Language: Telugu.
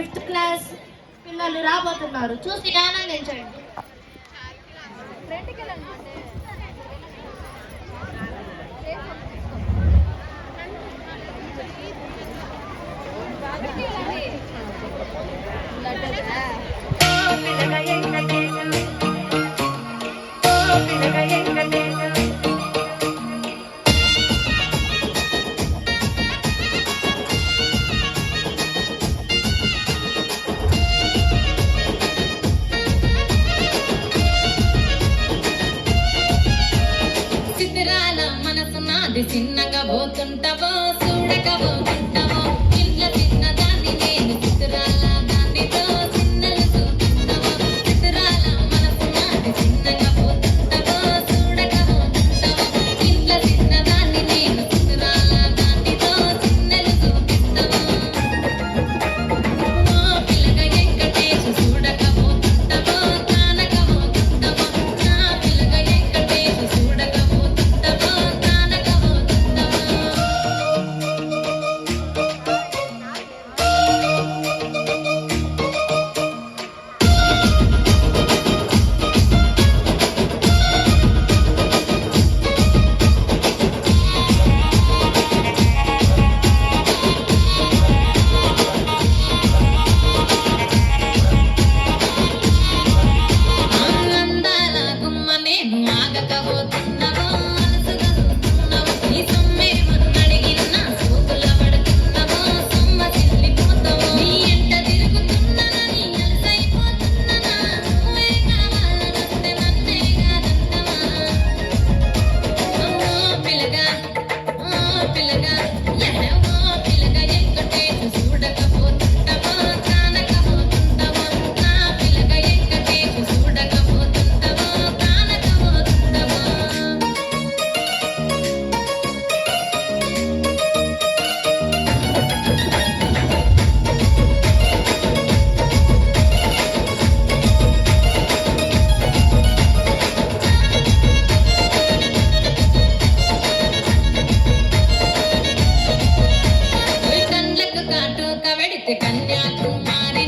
ఫిఫ్త్ క్లాస్ పిల్లలు రాబోతున్నారు, చూసి ఆనందించండి. చిన్నగా పోతుంటావో చూడక పోతుంటావో ఇంట్లో చిన్నదాన్ని నేను చిత్రాల దానితో చిన్నలు చూపిస్తావో చిత్రాల మనసు నాది చిన్నగా పోతుంటావో చూడక పోతుంటావో ఇంట్లో చిన్నదాన్ని నేను చిత్రాల దానితో చిన్నలు చూపిస్తావో ఓ పిల్లగా వెంకటేశ్ చూడక పోతుంటావో కానక పోతుంటావో నా పిల్లగా వెంకటేశ్ చూడక పోతుంటావో కన్యాకుమారి